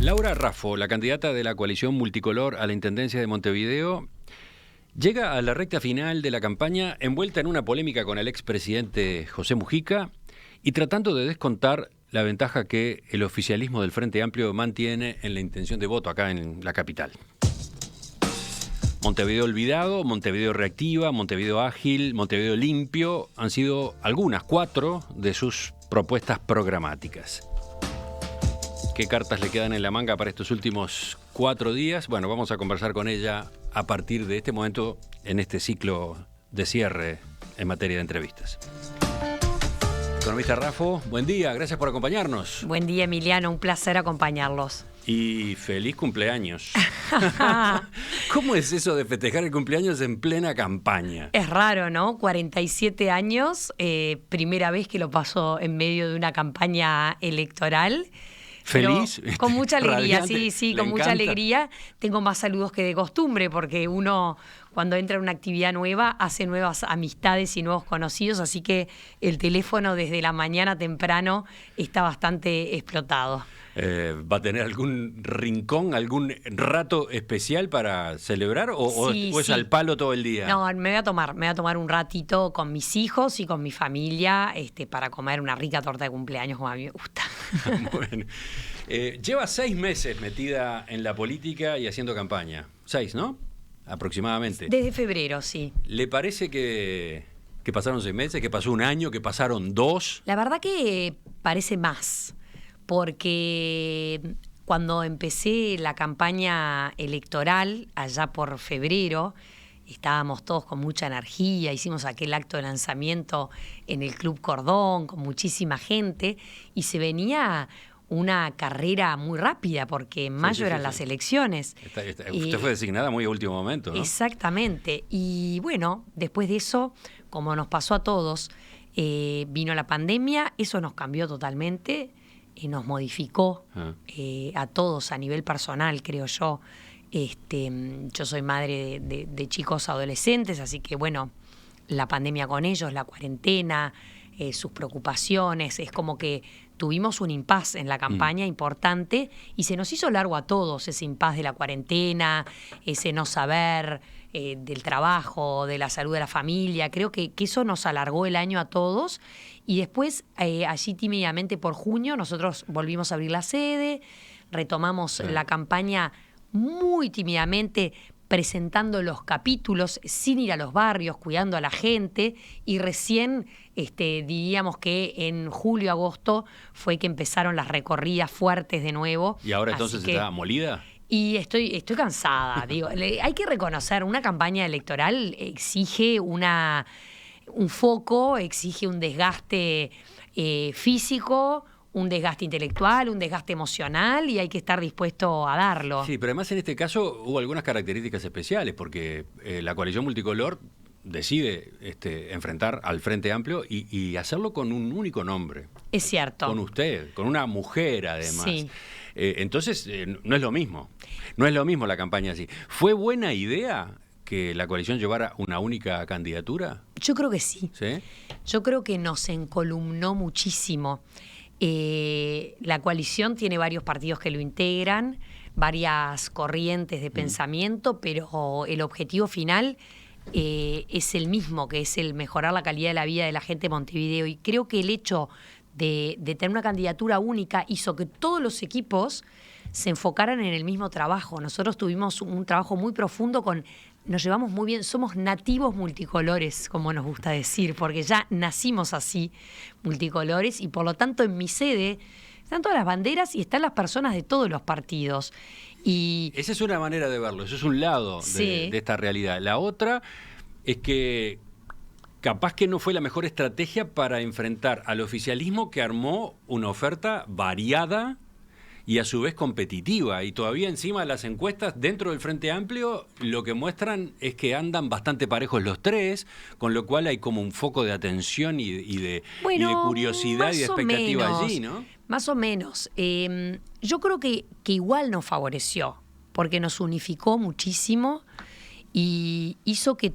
Laura Raffo, la candidata de la coalición multicolor a la Intendencia de Montevideo, llega a la recta final de la campaña envuelta en una polémica con el expresidente José Mujica y tratando de descontar la ventaja que el oficialismo del Frente Amplio mantiene en la intención de voto acá en la capital. Montevideo olvidado, Montevideo reactiva, Montevideo ágil, Montevideo limpio han sido algunas, 4 de sus propuestas programáticas. ¿Qué cartas le quedan en la manga para estos últimos 4 días? Bueno, vamos a conversar con ella a partir de este momento en este ciclo de cierre en materia de entrevistas. Economista Raffo, buen día, gracias por acompañarnos. Buen día, Emiliano, un placer acompañarlos. Y feliz cumpleaños. ¿Cómo es eso de festejar el cumpleaños en plena campaña? Es raro, ¿no? 47 años, primera vez que lo paso en medio de una campaña electoral. ¿Feliz? Con mucha alegría, Radiante. sí, con mucha encanta. alegría. Tengo más saludos que de costumbre, porque uno cuando entra en una actividad nueva hace nuevas amistades y nuevos conocidos, así que el teléfono desde la mañana temprano está bastante explotado. ¿Va a tener algún rincón, algún rato especial para celebrar o es al palo todo el día? No, me voy a tomar un ratito con mis hijos y con mi familia para comer una rica torta de cumpleaños como a mí me gusta. Bueno, lleva 6 meses metida en la política y haciendo campaña. 6, ¿no? Aproximadamente. Desde febrero, sí. ¿Le parece que pasaron 6 meses, que pasó un año, que pasaron 2? La verdad que parece más, porque cuando empecé la campaña electoral, allá por febrero, estábamos todos con mucha energía, hicimos aquel acto de lanzamiento en el Club Cordón, con muchísima gente, y se venía una carrera muy rápida, porque en mayo eran las elecciones. Usted fue designada muy a último momento, ¿no? Exactamente. Y bueno, después de eso, como nos pasó a todos, vino la pandemia, eso nos cambió totalmente, nos modificó a todos a nivel personal, creo yo. Yo soy madre de chicos adolescentes, así que bueno, la pandemia con ellos, la cuarentena, sus preocupaciones, es como que tuvimos un impas en la campaña importante y se nos hizo largo a todos ese impas de la cuarentena, ese no saber del trabajo, de la salud de la familia. Creo que eso nos alargó el año a todos y después allí tímidamente por junio nosotros volvimos a abrir la sede, retomamos la campaña muy tímidamente, presentando los capítulos sin ir a los barrios, cuidando a la gente, y recién diríamos que en julio, agosto fue que empezaron las recorridas fuertes de nuevo. ¿Y ahora entonces está molida? Y estoy cansada, digo, hay que reconocer, una campaña electoral exige un foco, exige un desgaste físico, un desgaste intelectual, un desgaste emocional, y hay que estar dispuesto a darlo. Sí, pero además en este caso hubo algunas características especiales, porque la coalición multicolor decide enfrentar al Frente Amplio y hacerlo con un único nombre. Es cierto. Con usted, con una mujer además. Sí. Entonces, no es lo mismo. No es lo mismo la campaña así. ¿Fue buena idea que la coalición llevara una única candidatura? Yo creo que sí. ¿Sí? Yo creo que nos encolumnó muchísimo. La coalición tiene varios partidos que lo integran, varias corrientes de pensamiento, pero el objetivo final es el mismo, que es el mejorar la calidad de la vida de la gente de Montevideo. Y creo que el hecho de tener una candidatura única hizo que todos los equipos se enfocaran en el mismo trabajo. Nosotros tuvimos un trabajo muy profundo nos llevamos muy bien, somos nativos multicolores, como nos gusta decir, porque ya nacimos así, multicolores, y por lo tanto en mi sede están todas las banderas y están las personas de todos los partidos. Y esa es una manera de verlo, eso es un lado de esta realidad. La otra es que capaz que no fue la mejor estrategia para enfrentar al oficialismo, que armó una oferta variada y a su vez competitiva, y todavía encima las encuestas dentro del Frente Amplio lo que muestran es que andan bastante parejos los tres, con lo cual hay como un foco de atención y de curiosidad y de expectativa allí, ¿no? Más o menos. Yo creo que igual nos favoreció, porque nos unificó muchísimo y hizo que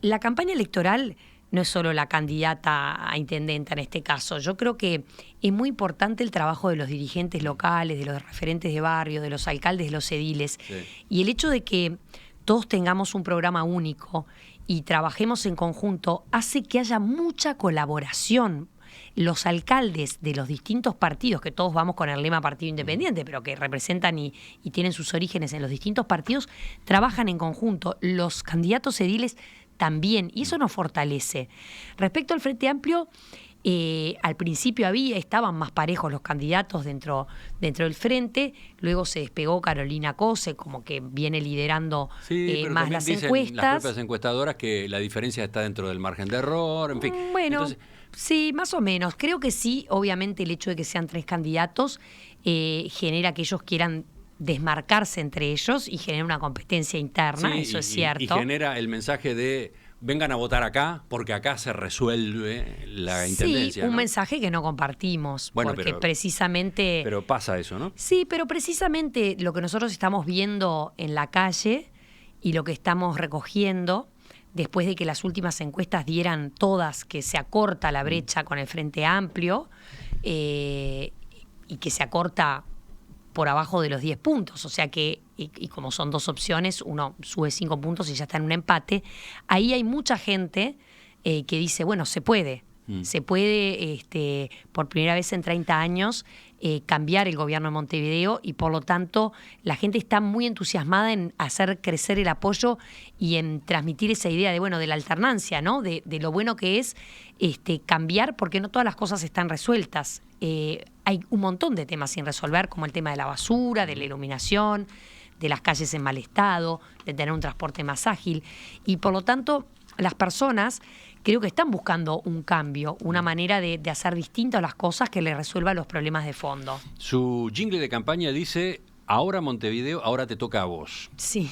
la campaña electoral no es solo la candidata a intendenta en este caso. Yo creo que es muy importante el trabajo de los dirigentes locales, de los referentes de barrio, de los alcaldes, de los ediles. Sí. Y el hecho de que todos tengamos un programa único y trabajemos en conjunto hace que haya mucha colaboración. Los alcaldes de los distintos partidos, que todos vamos con el lema Partido Independiente, pero que representan y tienen sus orígenes en los distintos partidos, trabajan en conjunto. Los candidatos ediles también, y eso nos fortalece. Respecto al Frente Amplio, al principio estaban más parejos los candidatos dentro del Frente, luego se despegó Carolina Cose, como que viene liderando más las encuestas. Las propias encuestadoras que la diferencia está dentro del margen de error, en fin. Bueno, entonces, sí, más o menos. Creo que sí, obviamente el hecho de que sean 3 candidatos genera que ellos quieran desmarcarse entre ellos y genera una competencia interna, sí, eso es cierto. Y genera el mensaje de vengan a votar acá porque acá se resuelve la intendencia. Sí, un mensaje que no compartimos, bueno, porque precisamente... Pero pasa eso, ¿no? Sí, pero precisamente lo que nosotros estamos viendo en la calle y lo que estamos recogiendo, después de que las últimas encuestas dieran todas que se acorta la brecha con el Frente Amplio y que se acorta por abajo de los 10 puntos, o sea que, y como son 2 opciones, uno sube 5 puntos y ya está en un empate, ahí hay mucha gente que dice, bueno, se puede por primera vez en 30 años cambiar el gobierno de Montevideo y por lo tanto la gente está muy entusiasmada en hacer crecer el apoyo y en transmitir esa idea de la alternancia, ¿no? De lo bueno que es cambiar porque no todas las cosas están resueltas. Hay un montón de temas sin resolver, como el tema de la basura, de la iluminación, de las calles en mal estado, de tener un transporte más ágil. Y por lo tanto, las personas creo que están buscando un cambio, una manera de hacer distintas las cosas que les resuelva los problemas de fondo. Su jingle de campaña dice, ahora Montevideo, ahora te toca a vos. Sí.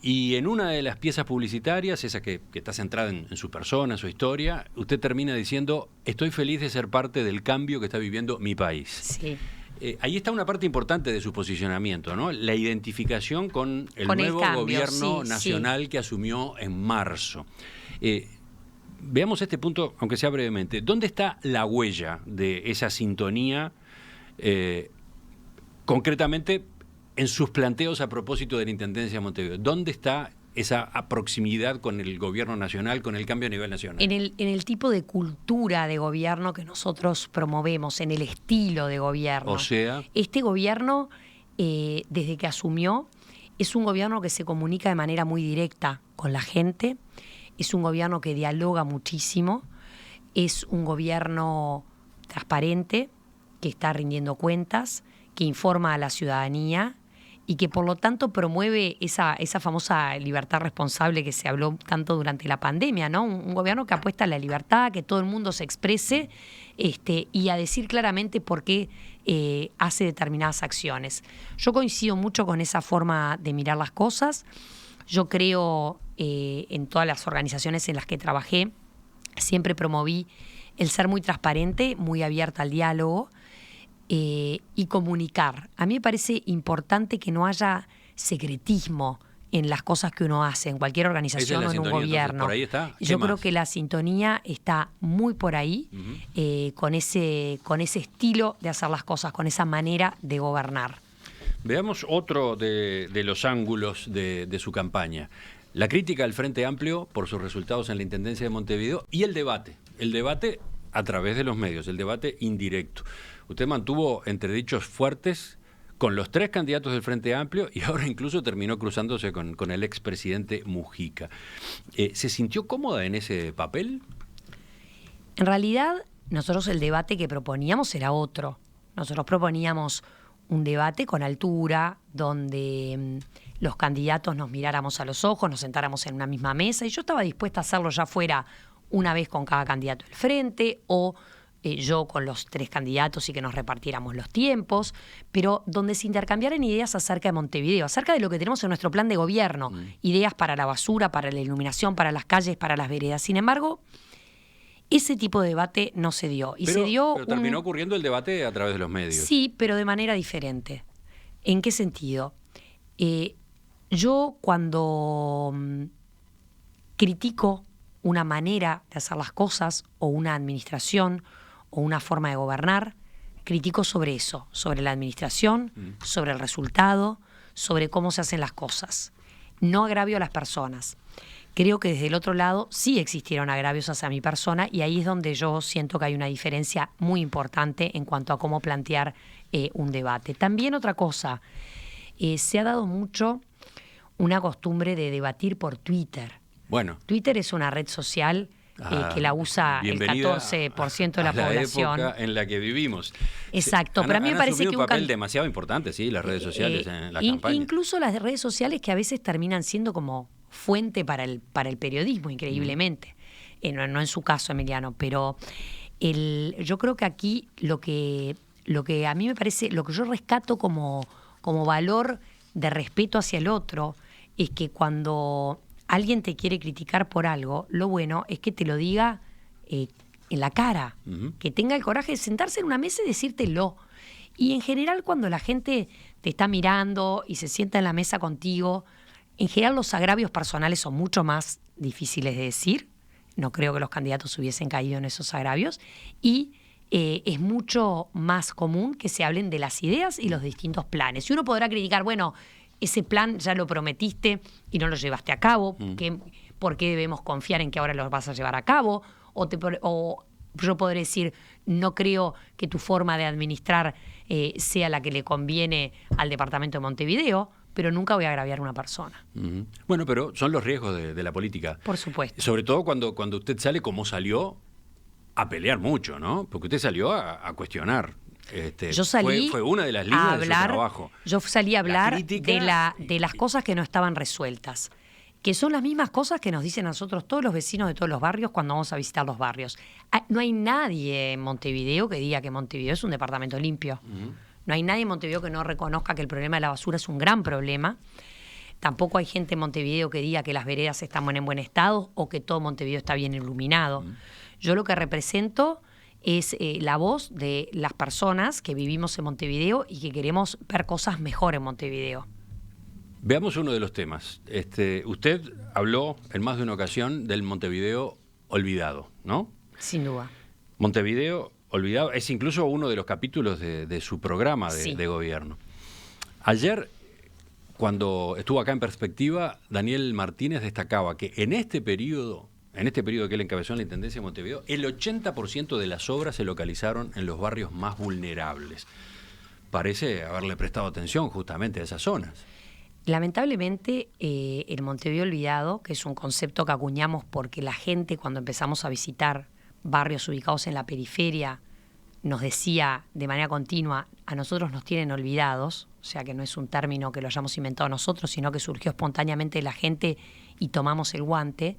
Y en una de las piezas publicitarias, esa que está centrada en su persona, en su historia, usted termina diciendo, estoy feliz de ser parte del cambio que está viviendo mi país. Sí. Ahí está una parte importante de su posicionamiento, ¿no? La identificación con el nuevo gobierno nacional que asumió en marzo. Veamos este punto, aunque sea brevemente. ¿Dónde está la huella de esa sintonía, concretamente en sus planteos a propósito de la Intendencia de Montevideo? ¿Dónde está esa proximidad con el gobierno nacional, con el cambio a nivel nacional? En el tipo de cultura de gobierno que nosotros promovemos, en el estilo de gobierno. O sea, este gobierno, desde que asumió, es un gobierno que se comunica de manera muy directa con la gente, es un gobierno que dialoga muchísimo, es un gobierno transparente, que está rindiendo cuentas, que informa a la ciudadanía y que por lo tanto promueve esa famosa libertad responsable que se habló tanto durante la pandemia, ¿no? Un gobierno que apuesta a la libertad, que todo el mundo se exprese y a decir claramente por qué hace determinadas acciones. Yo coincido mucho con esa forma de mirar las cosas. Yo creo, en todas las organizaciones en las que trabajé, siempre promoví el ser muy transparente, muy abierta al diálogo, y comunicar. A mí me parece importante que no haya secretismo en las cosas que uno hace, en cualquier organización o en un gobierno. Por ahí está. Yo creo que la sintonía está muy por ahí, con ese estilo de hacer las cosas, con esa manera de gobernar. Veamos otro de los ángulos de su campaña. La crítica al Frente Amplio por sus resultados en la Intendencia de Montevideo y el debate. El debate a través de los medios, el debate indirecto. Usted mantuvo entredichos fuertes con los 3 candidatos del Frente Amplio y ahora incluso terminó cruzándose con el expresidente Mujica. ¿Se sintió cómoda en ese papel? En realidad, nosotros el debate que proponíamos era otro. Nosotros proponíamos un debate con altura, donde los candidatos nos miráramos a los ojos, nos sentáramos en una misma mesa, y yo estaba dispuesta a hacerlo ya fuera una vez con cada candidato del Frente o yo con los 3 candidatos y que nos repartiéramos los tiempos, pero donde se intercambiaran ideas acerca de Montevideo, acerca de lo que tenemos en nuestro plan de gobierno, ideas para la basura, para la iluminación, para las calles, para las veredas. Sin embargo, ese tipo de debate no se dio. Pero terminó ocurriendo el debate a través de los medios. Sí, pero de manera diferente. ¿En qué sentido? Yo cuando critico una manera de hacer las cosas o una administración o una forma de gobernar, critico sobre eso, sobre la administración, sobre el resultado, sobre cómo se hacen las cosas. No agravio a las personas. Creo que desde el otro lado sí existieron agravios hacia mi persona y ahí es donde yo siento que hay una diferencia muy importante en cuanto a cómo plantear un debate. También otra cosa, se ha dado mucho una costumbre de debatir por Twitter. Bueno. Twitter es una red social que la usa el 14% de la población. Época en la que vivimos. Exacto, pero a mí me parece que un papel demasiado importante, sí, las redes sociales en la campaña. Incluso las redes sociales que a veces terminan siendo como fuente para el periodismo, increíblemente. No en su caso, Emiliano, pero yo creo que aquí lo que a mí me parece, lo que yo rescato como valor de respeto hacia el otro, es que cuando alguien te quiere criticar por algo, lo bueno es que te lo diga en la cara, que tenga el coraje de sentarse en una mesa y decírtelo. Y en general, cuando la gente te está mirando y se sienta en la mesa contigo, en general los agravios personales son mucho más difíciles de decir. No creo que los candidatos hubiesen caído en esos agravios. Y es mucho más común que se hablen de las ideas y los distintos planes. Y uno podrá criticar, bueno, ese plan ya lo prometiste y no lo llevaste a cabo, ¿por qué debemos confiar en que ahora lo vas a llevar a cabo? O yo podré decir, no creo que tu forma de administrar sea la que le conviene al departamento de Montevideo, pero nunca voy a agraviar a una persona. Bueno, pero son los riesgos de la política. Por supuesto. Sobre todo cuando usted sale, como salió, a pelear mucho, ¿no? Porque usted salió a cuestionar. Yo salí fue una de las líneas de su trabajo. Yo salí a hablar de las cosas que no estaban resueltas, que son las mismas cosas que nos dicen a nosotros todos los vecinos de todos los barrios cuando vamos a visitar los barrios. No hay nadie en Montevideo que diga que Montevideo es un departamento limpio. No hay nadie en Montevideo que no reconozca que el problema de la basura es un gran problema. Tampoco hay gente en Montevideo que diga que las veredas están en buen estado o que todo Montevideo está bien iluminado. Yo lo que represento es la voz de las personas que vivimos en Montevideo y que queremos ver cosas mejor en Montevideo. Veamos uno de los temas. Usted habló en más de una ocasión del Montevideo olvidado, ¿no? Sin duda. Montevideo olvidado es incluso uno de los capítulos de su programa de gobierno. Ayer, cuando estuvo acá en Perspectiva, Daniel Martínez destacaba que en este periodo que él encabezó en la Intendencia de Montevideo, el 80% de las obras se localizaron en los barrios más vulnerables. Parece haberle prestado atención justamente a esas zonas. Lamentablemente, el Montevideo olvidado, que es un concepto que acuñamos porque la gente, cuando empezamos a visitar barrios ubicados en la periferia, nos decía de manera continua, a nosotros nos tienen olvidados, o sea que no es un término que lo hayamos inventado nosotros, sino que surgió espontáneamente de la gente y tomamos el guante.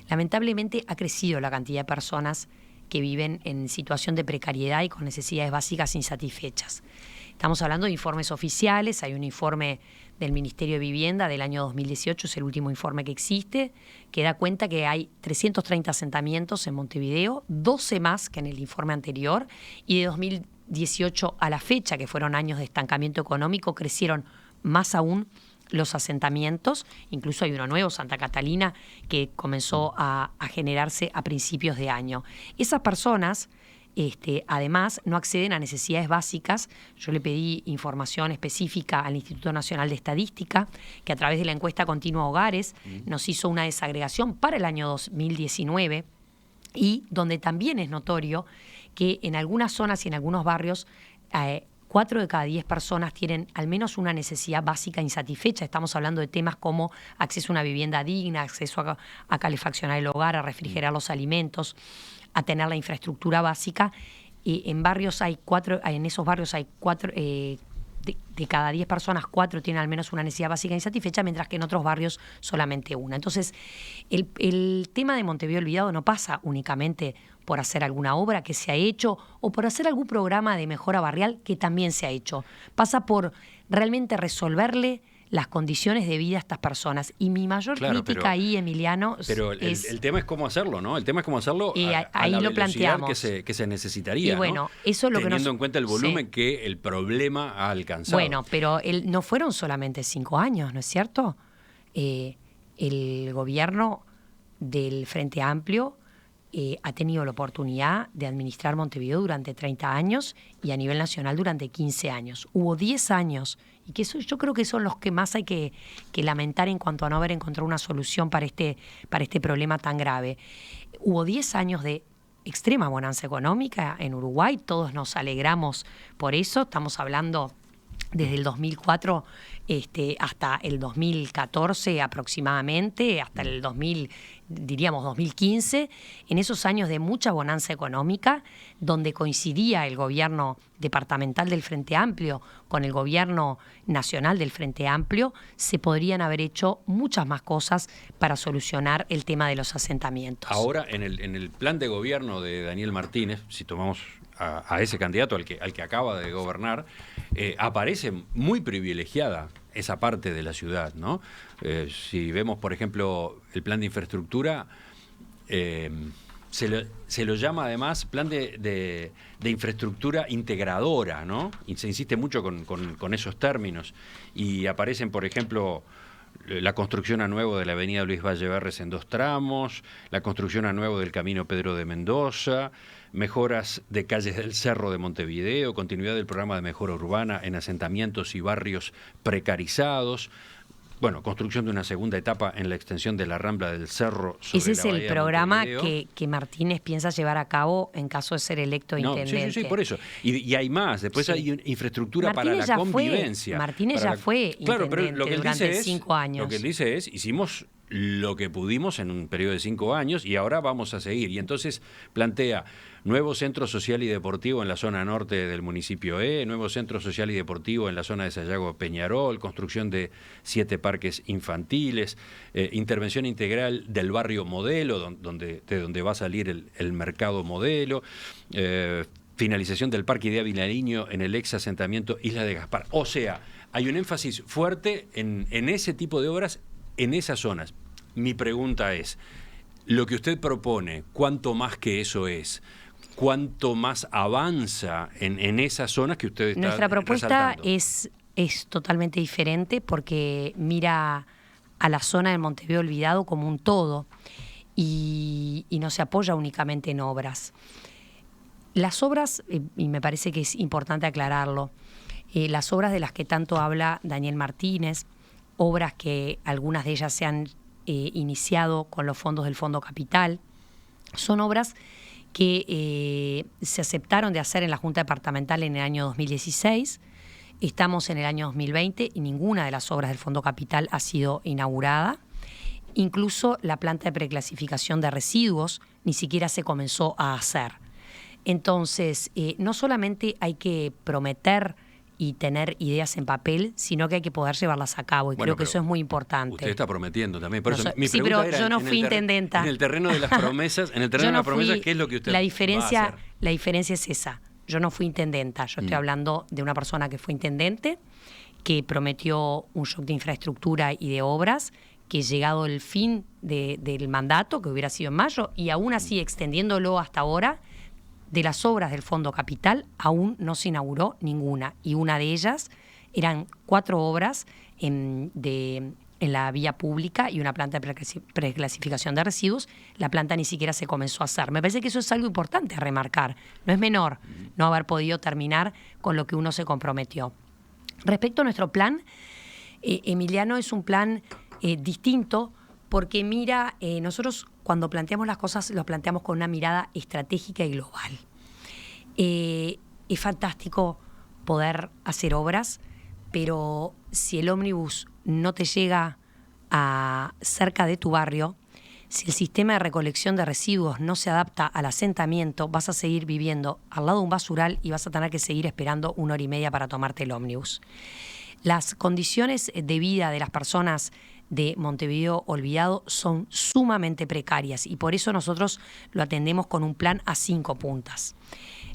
Lamentablemente ha crecido la cantidad de personas que viven en situación de precariedad y con necesidades básicas insatisfechas. Estamos hablando de informes oficiales, hay un informe del Ministerio de Vivienda del año 2018, es el último informe que existe, que da cuenta que hay 330 asentamientos en Montevideo, 12 más que en el informe anterior, y de 2018 a la fecha, que fueron años de estancamiento económico, crecieron más aún los asentamientos, incluso hay uno nuevo, Santa Catalina, que comenzó a generarse a principios de año. Esas personas, además, no acceden a necesidades básicas. Yo le pedí información específica al Instituto Nacional de Estadística, que a través de la encuesta Continua Hogares nos hizo una desagregación para el año 2019, y donde también es notorio que en algunas zonas y en algunos barrios 4 de cada 10 personas tienen al menos una necesidad básica insatisfecha. Estamos hablando de temas como acceso a una vivienda digna, acceso a calefaccionar el hogar, a refrigerar los alimentos, a tener la infraestructura básica. En esos barrios hay 4 de cada 10 personas, 4 tienen al menos una necesidad básica insatisfecha, mientras que en otros barrios solamente una. Entonces, el tema de Montevideo olvidado no pasa únicamente por hacer alguna obra que se ha hecho o por hacer algún programa de mejora barrial que también se ha hecho. Pasa por realmente resolverle las condiciones de vida a estas personas. Y mi mayor crítica ahí, Emiliano, pero el tema es cómo hacerlo, ¿no? El tema es cómo hacerlo a la lo velocidad que se necesitaría, y bueno, ¿no? Eso es lo teniendo en cuenta el volumen que el problema ha alcanzado. Bueno, pero no fueron solamente 5 años, ¿no es cierto? El gobierno del Frente Amplio ha tenido la oportunidad de administrar Montevideo durante 30 años y a nivel nacional durante 15 años. Hubo 10 años, y que yo creo que son los que más hay que lamentar en cuanto a no haber encontrado una solución para este problema tan grave. Hubo 10 años de extrema bonanza económica en Uruguay, todos nos alegramos por eso, estamos hablando desde el 2004 hasta el 2014 aproximadamente, hasta el 2015, en esos años de mucha bonanza económica, donde coincidía el gobierno departamental del Frente Amplio con el gobierno nacional del Frente Amplio, se podrían haber hecho muchas más cosas para solucionar el tema de los asentamientos. Ahora, en el plan de gobierno de Daniel Martínez, si tomamos a ese candidato al que acaba de gobernar, aparece muy privilegiada esa parte de la ciudad, ¿no? Si vemos, por ejemplo, el plan de infraestructura, se lo llama además plan de infraestructura integradora, ¿no? Y se insiste mucho con esos términos. Y aparecen, por ejemplo, la construcción a nuevo de la avenida Luis Valleverres en 2 tramos, la construcción a nuevo del camino Pedro de Mendoza, mejoras de calles del Cerro de Montevideo, continuidad del programa de mejora urbana en asentamientos y barrios precarizados, bueno, construcción de una segunda etapa en la extensión de la Rambla del Cerro sobre Ese es la el bahía de programa Montevideo. que Martínez piensa llevar a cabo en caso de ser electo intendente. Sí, por eso. Y hay más. Después hay infraestructura Martínez para la convivencia. Martínez ya fue intendente durante 5 años. Lo que él dice es, hicimos lo que pudimos en un periodo de 5 años y ahora vamos a seguir. Y entonces plantea nuevo centro social y deportivo en la zona norte del municipio nuevo centro social y deportivo en la zona de Sayago Peñarol, construcción de 7 parques infantiles, intervención integral del barrio Modelo, de donde va a salir el mercado Modelo, finalización del Parque Idea Vilariño en el ex asentamiento Isla de Gaspar. O sea, hay un énfasis fuerte en ese tipo de obras en esas zonas. Mi pregunta es, lo que usted propone, ¿cuánto más que eso es? ¿Cuánto más avanza en esas zonas que usted está Nuestra propuesta resaltando? es totalmente diferente porque mira a la zona del Montevideo Olvidado como un todo y no se apoya únicamente en obras. Las obras, y me parece que es importante aclararlo, las obras de las que tanto habla Daniel Martínez, obras que algunas de ellas se han iniciado con los fondos del Fondo Capital, son obras que se aceptaron de hacer en la Junta Departamental en el año 2016. Estamos en el año 2020 y ninguna de las obras del Fondo Capital ha sido inaugurada. Incluso la planta de preclasificación de residuos ni siquiera se comenzó a hacer. Entonces, no solamente hay que prometer y tener ideas en papel, sino que hay que poder llevarlas a cabo. Y creo que eso es muy importante. Usted está prometiendo también. Por eso, mi pregunta era, yo no fui intendenta. En el terreno de las promesas, ¿qué es lo que usted va a hacer? La diferencia es esa. Yo no fui intendenta. Yo estoy hablando de una persona que fue intendente, que prometió un shock de infraestructura y de obras, que llegado el fin del mandato, que hubiera sido en mayo, y aún así extendiéndolo hasta ahora, de las obras del Fondo Capital aún no se inauguró ninguna. Y una de ellas eran 4 obras en la vía pública y una planta de preclasificación de residuos. La planta ni siquiera se comenzó a hacer. Me parece que eso es algo importante a remarcar. No es menor no haber podido terminar con lo que uno se comprometió. Respecto a nuestro plan, Emiliano, es un plan distinto porque mira, nosotros cuando planteamos las cosas lo planteamos con una mirada estratégica y global. Es fantástico poder hacer obras, pero si el ómnibus no te llega a cerca de tu barrio, si el sistema de recolección de residuos no se adapta al asentamiento, vas a seguir viviendo al lado de un basural y vas a tener que seguir esperando 1 hora y media para tomarte el ómnibus. Las condiciones de vida de las personas de Montevideo Olvidado son sumamente precarias y por eso nosotros lo atendemos con un plan a 5 puntas.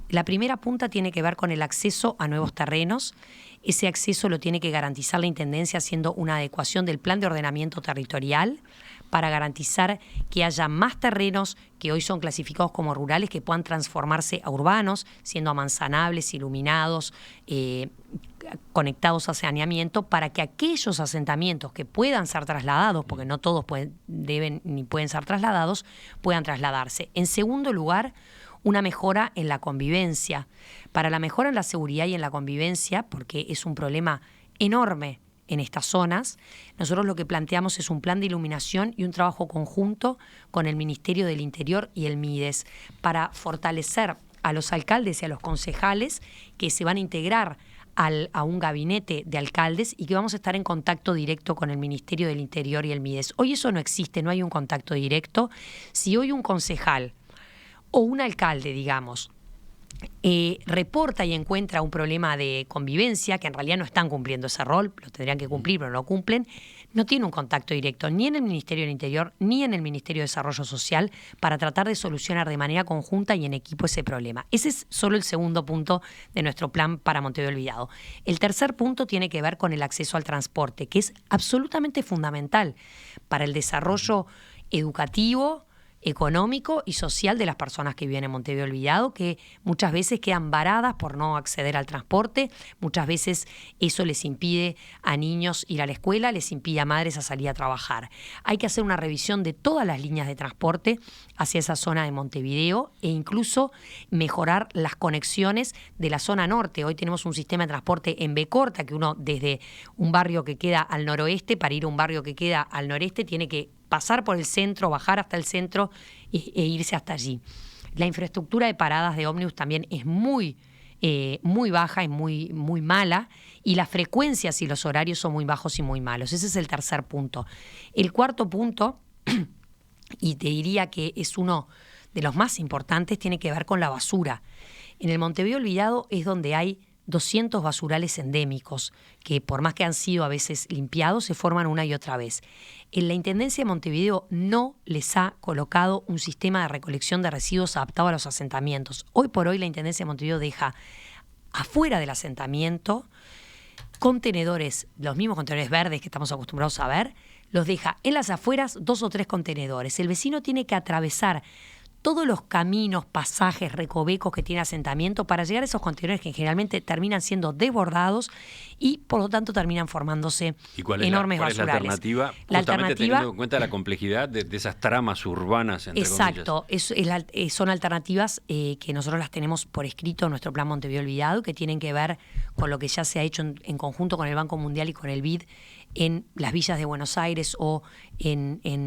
La primera punta tiene que ver con el acceso a nuevos terrenos. Ese acceso lo tiene que garantizar la Intendencia haciendo una adecuación del plan de ordenamiento territorial para garantizar que haya más terrenos que hoy son clasificados como rurales que puedan transformarse a urbanos, siendo amanzanables, iluminados, conectados a saneamiento para que aquellos asentamientos que puedan ser trasladados, porque no todos deben ni pueden ser trasladados, puedan trasladarse. En segundo lugar, una mejora en la convivencia. Para la mejora en la seguridad y en la convivencia, porque es un problema enorme en estas zonas, nosotros lo que planteamos es un plan de iluminación y un trabajo conjunto con el Ministerio del Interior y el MIDES para fortalecer a los alcaldes y a los concejales que se van a integrar a un gabinete de alcaldes y que vamos a estar en contacto directo con el Ministerio del Interior y el MIDES. Hoy eso no existe, no hay un contacto directo. Si hoy un concejal o un alcalde, digamos, reporta y encuentra un problema de convivencia, que en realidad no están cumpliendo ese rol, lo tendrían que cumplir, pero no lo cumplen, no tiene un contacto directo ni en el Ministerio del Interior ni en el Ministerio de Desarrollo Social para tratar de solucionar de manera conjunta y en equipo ese problema. Ese es solo el segundo punto de nuestro plan para Montevideo Olvidado. El tercer punto tiene que ver con el acceso al transporte, que es absolutamente fundamental para el desarrollo educativo, económico y social de las personas que viven en Montevideo Olvidado, que muchas veces quedan varadas por no acceder al transporte, muchas veces eso les impide a niños ir a la escuela, les impide a madres a salir a trabajar. Hay que hacer una revisión de todas las líneas de transporte hacia esa zona de Montevideo e incluso mejorar las conexiones de la zona norte. Hoy tenemos un sistema de transporte en B corta, que uno desde un barrio que queda al noroeste para ir a un barrio que queda al noreste tiene que pasar por el centro, bajar hasta el centro e irse hasta allí. La infraestructura de paradas de ómnibus también es muy baja y muy mala, y las frecuencias y los horarios son muy bajos y muy malos. Ese es el tercer punto. El cuarto punto, y te diría que es uno de los más importantes, tiene que ver con la basura. En el Montevideo Olvidado es donde hay 200 basurales endémicos que, por más que han sido a veces limpiados, se forman una y otra vez. En la Intendencia de Montevideo no les ha colocado un sistema de recolección de residuos adaptado a los asentamientos. Hoy por hoy la Intendencia de Montevideo deja afuera del asentamiento contenedores, los mismos contenedores verdes que estamos acostumbrados a ver, los deja en las afueras 2 o 3 contenedores. El vecino tiene que atravesar todos los caminos, pasajes, recovecos que tiene asentamiento para llegar a esos contenedores que generalmente terminan siendo desbordados y por lo tanto terminan formándose enormes basurales. ¿Cuál es la alternativa? Justamente teniendo en cuenta la complejidad de esas tramas urbanas, entre Exacto, comillas. Son alternativas que nosotros las tenemos por escrito en nuestro plan Montevideo Olvidado, que tienen que ver con lo que ya se ha hecho en conjunto con el Banco Mundial y con el BID en las villas de Buenos Aires o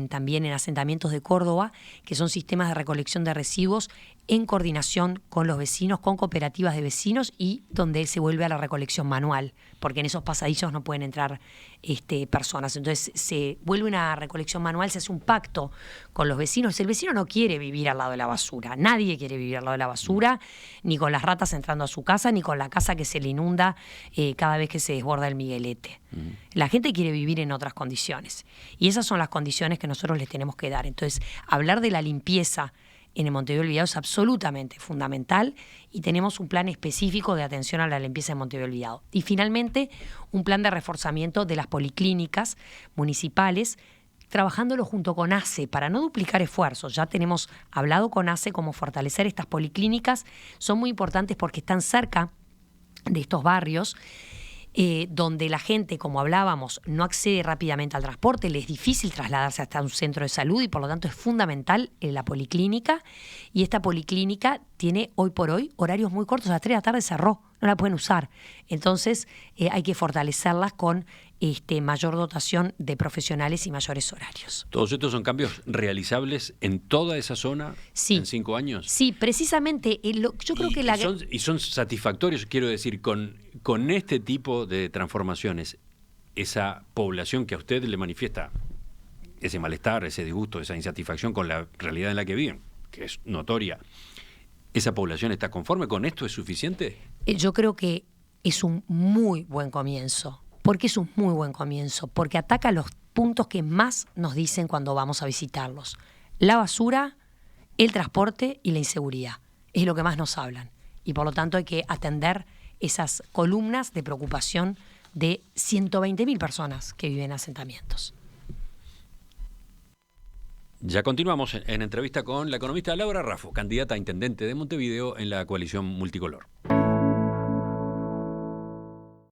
también en asentamientos de Córdoba, que son sistemas de recolección de residuos en coordinación con los vecinos, con cooperativas de vecinos y donde se vuelve a la recolección manual, porque en esos pasadizos no pueden entrar personas. Entonces se vuelve una recolección manual, se hace un pacto con los vecinos. El vecino no quiere vivir al lado de la basura, nadie quiere vivir al lado de la basura, ni con las ratas entrando a su casa, ni con la casa que se le inunda cada vez que se desborda el Miguelete. La gente quiere vivir en otras condiciones y esas son las condiciones que nosotros les tenemos que dar. Entonces, hablar de la limpieza en el Montevideo Olvidado es absolutamente fundamental y tenemos un plan específico de atención a la limpieza en Montevideo Olvidado. Y finalmente, un plan de reforzamiento de las policlínicas municipales, trabajándolo junto con ACE para no duplicar esfuerzos. Ya tenemos hablado con ACE cómo fortalecer estas policlínicas. Son muy importantes porque están cerca de estos barrios donde la gente, como hablábamos, no accede rápidamente al transporte, le es difícil trasladarse hasta un centro de salud y por lo tanto es fundamental la policlínica. Y esta policlínica tiene hoy por hoy horarios muy cortos, a las 3 de la tarde cerró, no la pueden usar. Entonces hay que fortalecerlas con mayor dotación de profesionales y mayores horarios. ¿Todos estos son cambios realizables en toda esa zona en 5 años? Sí, precisamente. Yo creo que son satisfactorios, quiero decir, con este tipo de transformaciones, esa población que a usted le manifiesta ese malestar, ese disgusto, esa insatisfacción con la realidad en la que viven, que es notoria, ¿esa población está conforme con esto? ¿Es suficiente? Yo creo que es un muy buen comienzo. ¿Por qué es un muy buen comienzo? Porque ataca los puntos que más nos dicen cuando vamos a visitarlos. La basura, el transporte y la inseguridad. Es lo que más nos hablan. Y por lo tanto hay que atender esas columnas de preocupación de 120.000 personas que viven en asentamientos. Ya continuamos en entrevista con la economista Laura Raffo, candidata a intendente de Montevideo en la coalición multicolor.